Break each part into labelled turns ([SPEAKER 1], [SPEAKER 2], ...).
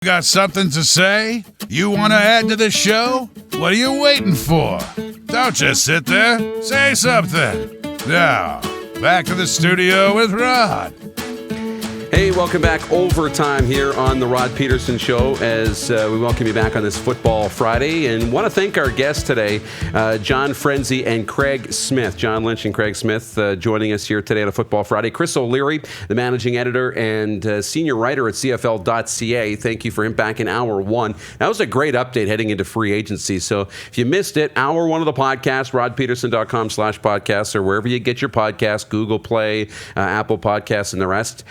[SPEAKER 1] Got something to say? You want to add to the show? What are you waiting for? Don't just sit there. Say something. Now, back to the studio with Rod.
[SPEAKER 2] Hey, welcome back. Overtime here on the Rod Pedersen Show as we welcome you back on this Football Friday. And want to thank our guests today, John Frenzy and Craig Smith. John Lynch and Craig Smith joining us here today on a Football Friday. Chris O'Leary, the managing editor and senior writer at CFL.ca. Thank you for him back in hour one. That was a great update heading into free agency. So if you missed it, hour one of the podcast, rodpeterson.com/podcasts or wherever you get your podcast, Google Play, Apple Podcasts, and the rest.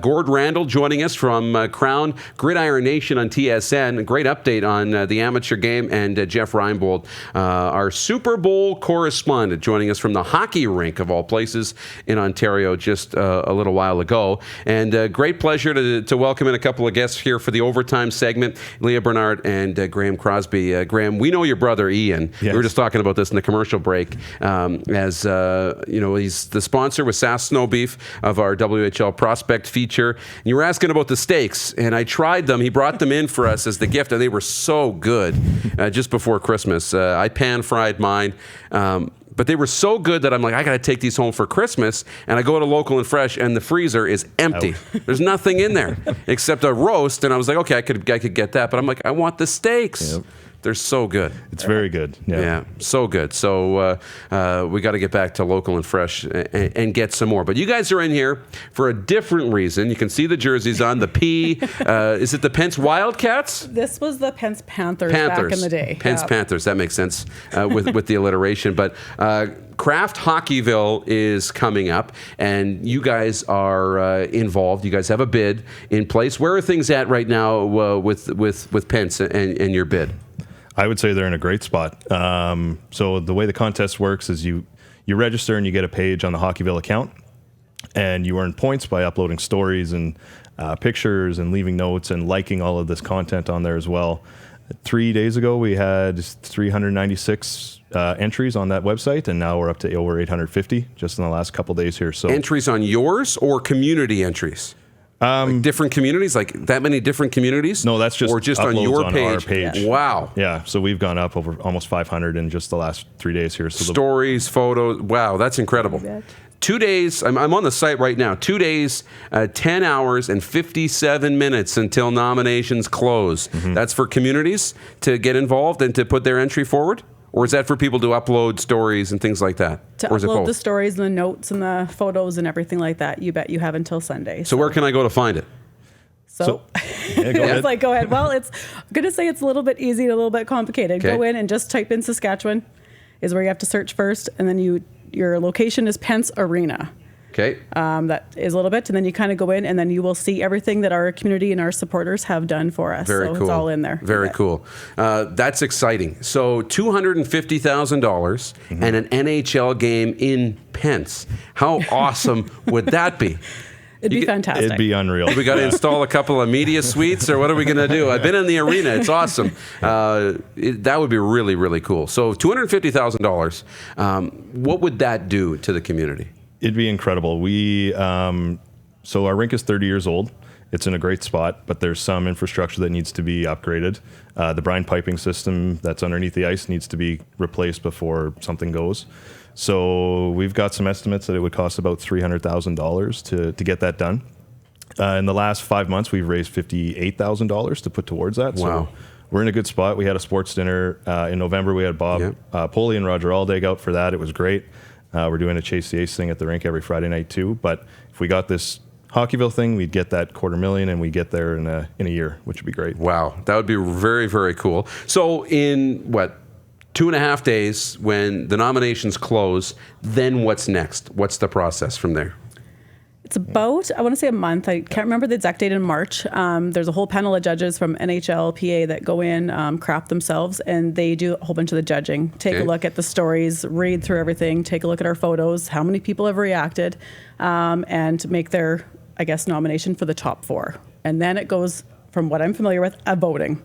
[SPEAKER 2] Gord Randall joining us from Crown Gridiron Nation on TSN. A great update on the amateur game. And Jeff Reinbold, our Super Bowl correspondent, joining us from the hockey rink of all places in Ontario just a little while ago. And great pleasure to welcome in a couple of guests here for the overtime segment, Leah Bernard and Graham Crosby. Graham, we know your brother Ian. Yes. We were just talking about this in the commercial break. He's the sponsor with Sass Snow Beef of our WHL Prospect feature. And you were asking about the steaks, and I tried them. He brought them in for us as the gift, and they were so good just before Christmas. I pan-fried mine. But they were so good that I'm like, I got to take these home for Christmas. And I go to Local and Fresh, and the freezer is empty. There's nothing in there except a roast. And I was like, okay, I could get that. But I'm like, I want the steaks. Yep. They're so good.
[SPEAKER 3] It's very good.
[SPEAKER 2] Yeah, so good. So we got to get back to Local and Fresh and get some more. But you guys are in here for a different reason. You can see the jerseys on. The P, is it the Pense Wildcats?
[SPEAKER 4] This was the Pense Panthers back in the day.
[SPEAKER 2] Pense Panthers, that makes sense with the alliteration. But Kraft Hockeyville is coming up, and you guys are involved. You guys have a bid in place. Where are things at right now with Pense and your bid?
[SPEAKER 3] I would say they're in a great spot. So the way the contest works is you register and you get a page on the Hockeyville account, and you earn points by uploading stories and pictures and leaving notes and liking all of this content on there as well. 3 days ago, we had 396 entries on that website, and now we're up to over 850 just in the last couple days here. So
[SPEAKER 2] entries on yours or community entries? Like different communities, like that many different communities?
[SPEAKER 3] No, that's just
[SPEAKER 2] or just on your page.
[SPEAKER 3] Our page.
[SPEAKER 2] Yeah. Wow.
[SPEAKER 3] Yeah, so we've gone up over almost 500 in just the last 3 days here. So
[SPEAKER 2] stories, photos. Wow, that's incredible. 2 days. I'm on the site right now. 2 days, 10 hours, and 57 minutes until nominations close. Mm-hmm. That's for communities to get involved and to put their entry forward? Or is that for people to upload stories and things like that?
[SPEAKER 4] To upload the stories and the notes and the photos and everything like that, you bet you have until Sunday.
[SPEAKER 2] So where can I go to find it?
[SPEAKER 4] So
[SPEAKER 3] yeah, go ahead.
[SPEAKER 4] It's like, go ahead. Well, I'm going to say it's a little bit easy and a little bit complicated. Okay. Go in and just type in Saskatchewan is where you have to search first. And then your location is Pense Arena.
[SPEAKER 2] Okay.
[SPEAKER 4] That is a little bit. And then you kind of go in and then you will see everything that our community and our supporters have done for us.
[SPEAKER 2] Very
[SPEAKER 4] so
[SPEAKER 2] cool.
[SPEAKER 4] It's all in there.
[SPEAKER 2] Very cool. That's exciting. So $250,000 and an NHL game in Pense. How awesome would that be?
[SPEAKER 4] It'd be fantastic.
[SPEAKER 3] It'd be unreal.
[SPEAKER 2] We got to install a couple of media suites, or what are we going to do? I've been in the arena. It's awesome. That would be really, really cool. So $250,000. What would that do to the community?
[SPEAKER 3] It'd be incredible. So our rink is 30 years old. It's in a great spot, but there's some infrastructure that needs to be upgraded. The brine piping system that's underneath the ice needs to be replaced before something goes. So we've got some estimates that it would cost about $300,000 to get that done. In the last 5 months, we've raised $58,000 to put towards that.
[SPEAKER 2] Wow.
[SPEAKER 3] So we're in a good spot. We had a sports dinner in November. We had Bob Poley and Roger Aldag out for that. It was great. We're doing a Chase the Ace thing at the rink every Friday night too. But if we got this Hockeyville thing, we'd get that $250,000 and we'd get there in a year, which would be great.
[SPEAKER 2] Wow, that would be very, very cool. So in 2.5 days, when the nominations close, then what's next? What's the process from there?
[SPEAKER 4] It's about, I want to say a month. I can't remember the exact date in March. There's a whole panel of judges from NHL, PA that go in, Kraft themselves, and they do a whole bunch of the judging. Take a look at the stories, read through everything, take a look at our photos, how many people have reacted, and make their, nomination for the top 4. And then it goes, from what I'm familiar with, a voting.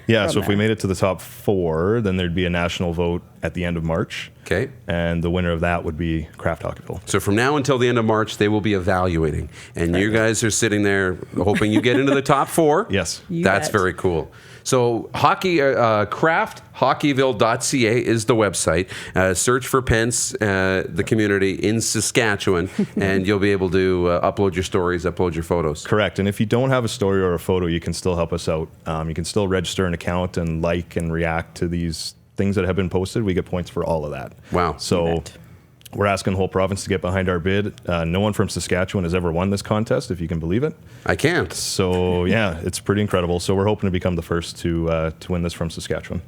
[SPEAKER 3] Yeah, so if we made it to the top 4, then there'd be a national vote at the end of March.
[SPEAKER 2] Okay.
[SPEAKER 3] And the winner of that would be Kraft Hockeyville.
[SPEAKER 2] So from now until the end of March, they will be evaluating. And you guys are sitting there hoping you get into the top 4.
[SPEAKER 3] Yes.
[SPEAKER 2] That's very cool. So Kraft, Hockeyville.ca is the website. Search for Pense, the community in Saskatchewan, and you'll be able to upload your stories, upload your photos.
[SPEAKER 3] Correct. And if you don't have a story or a photo, you can still help us out. You can still register an account and like and react to these things that have been posted. We get points for all of that.
[SPEAKER 2] Wow.
[SPEAKER 3] So we're asking the whole province to get behind our bid. No one from Saskatchewan has ever won this contest, if you can believe it.
[SPEAKER 2] I can't.
[SPEAKER 3] So yeah, it's pretty incredible. So we're hoping to become the first to win this from Saskatchewan.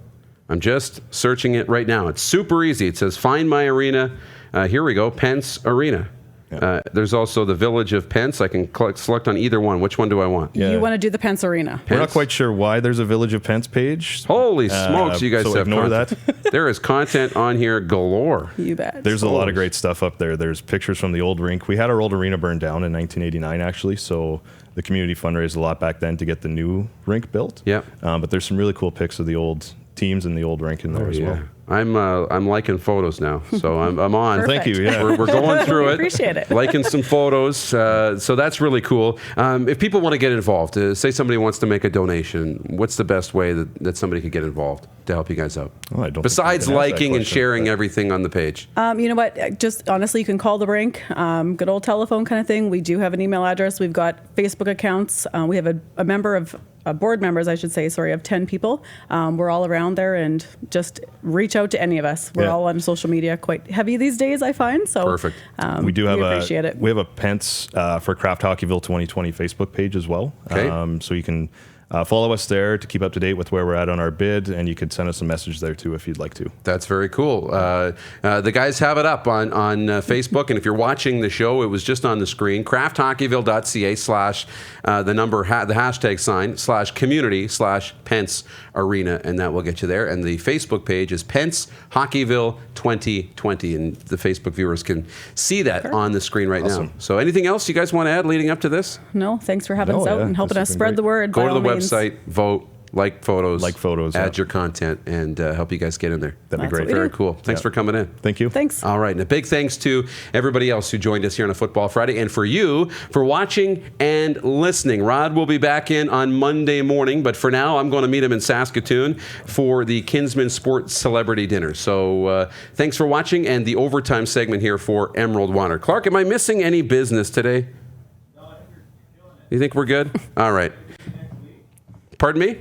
[SPEAKER 2] I'm just searching it right now. It's super easy. It says find my arena. Here we go, Pense Arena.
[SPEAKER 3] Yeah.
[SPEAKER 2] There's also the Village of Pense. I can select on either one. Which one do I want?
[SPEAKER 3] Yeah.
[SPEAKER 4] You want to do the Pense Arena.
[SPEAKER 3] We're not quite sure why there's a Village of Pense page.
[SPEAKER 2] Holy smokes, you guys
[SPEAKER 3] so
[SPEAKER 2] have
[SPEAKER 3] ignore
[SPEAKER 2] content.
[SPEAKER 3] that.
[SPEAKER 2] There is content on here galore.
[SPEAKER 4] You bet.
[SPEAKER 3] There's a lot of great stuff up there. There's pictures from the old rink. We had our old arena burned down in 1989, actually, so the community fundraised a lot back then to get the new rink built.
[SPEAKER 2] Yeah.
[SPEAKER 3] But there's some really cool pics of the old teams and the old rink in there as well.
[SPEAKER 2] I'm liking photos now, so I'm on.
[SPEAKER 3] Thank you. Yeah.
[SPEAKER 2] We're going through it.
[SPEAKER 4] Appreciate it.
[SPEAKER 2] Liking some photos. So that's really cool. If people want to get involved, say somebody wants to make a donation, what's the best way that somebody could get involved to help you guys out?
[SPEAKER 3] Oh, I don't
[SPEAKER 2] Besides
[SPEAKER 3] think I can ask that
[SPEAKER 2] liking and
[SPEAKER 3] question,
[SPEAKER 2] sharing
[SPEAKER 3] but
[SPEAKER 2] everything on the page.
[SPEAKER 4] You know what? Just honestly, you can call the rink. Good old telephone kind of thing. We do have an email address. We've got Facebook accounts. We have a board members, I should say, of 10 people. We're all around there, and just reach out to any of us. We're all on social media, quite heavy these days, I find. So
[SPEAKER 2] Perfect.
[SPEAKER 3] We do have
[SPEAKER 4] appreciate it.
[SPEAKER 3] We have a Pense for Kraft Hockeyville 2020 Facebook page as well.
[SPEAKER 2] Okay.
[SPEAKER 3] So you can follow us there to keep up to date with where we're at on our bid, and you could send us a message there too if you'd like to.
[SPEAKER 2] That's very cool. The guys have it up on Facebook, and if you're watching the show, it was just on the screen. KraftHockeyville.ca / the hashtag sign / community / Pense Arena, and that will get you there. And the Facebook page is Pense Hockeyville 2020, and the Facebook viewers can see that on the screen right now. So anything else you guys want to add leading up to this?
[SPEAKER 4] No, thanks for having us out and helping us spread the word.
[SPEAKER 2] Go to the
[SPEAKER 4] website.
[SPEAKER 2] website, vote, like photos, add
[SPEAKER 3] yeah.
[SPEAKER 2] your content, and help you guys get in there.
[SPEAKER 3] That'd be great.
[SPEAKER 2] Very cool. Thanks for coming in.
[SPEAKER 3] Thank you.
[SPEAKER 4] Thanks.
[SPEAKER 2] All right, and a big thanks to everybody else who joined us here on a Football Friday, and for you for watching and listening. Rod will be back in on Monday morning, but for now, I'm going to meet him in Saskatoon for the Kinsman Sports Celebrity Dinner. So thanks for watching, and the overtime segment here for Emerald Water. Clark, am I missing any business today? No, I think you're killing it. You think we're good? All right. Pardon me?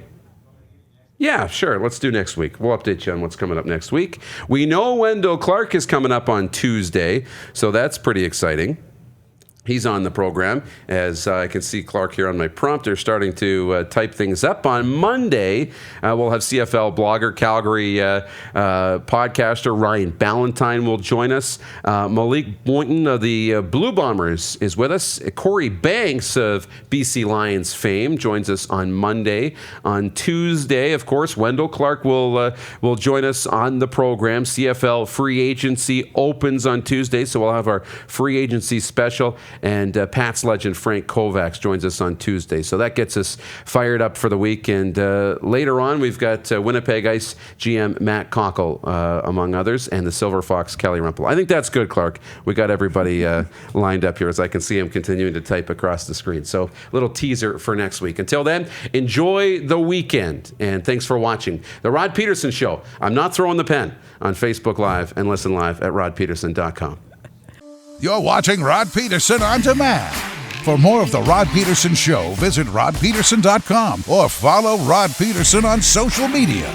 [SPEAKER 2] Yeah, sure. Let's do next week. We'll update you on what's coming up next week. We know Wendell Clark is coming up on Tuesday, so that's pretty exciting. He's on the program, as I can see Clark here on my prompter starting to type things up. On Monday, we'll have CFL blogger, Calgary podcaster Ryan Ballantyne will join us. Malik Boynton of the Blue Bombers is with us. Corey Banks of BC Lions fame joins us on Monday. On Tuesday, of course, Wendell Clark will join us on the program. CFL free agency opens on Tuesday, so we'll have our free agency special. And Pats legend Frank Kovacs joins us on Tuesday. So that gets us fired up for the week. And later on, we've got Winnipeg Ice GM Matt Cockle, among others, and the Silver Fox Kelly Rumpel. I think that's good, Clark. We got everybody lined up here, as I can see him continuing to type across the screen. So little teaser for next week. Until then, enjoy the weekend. And thanks for watching The Rod Pedersen Show. I'm not throwing the pen on Facebook Live, and listen live at rodpedersen.com.
[SPEAKER 1] You're watching Rod Pedersen on demand. For more of The Rod Pedersen Show, visit rodpedersen.com or follow Rod Pedersen on social media.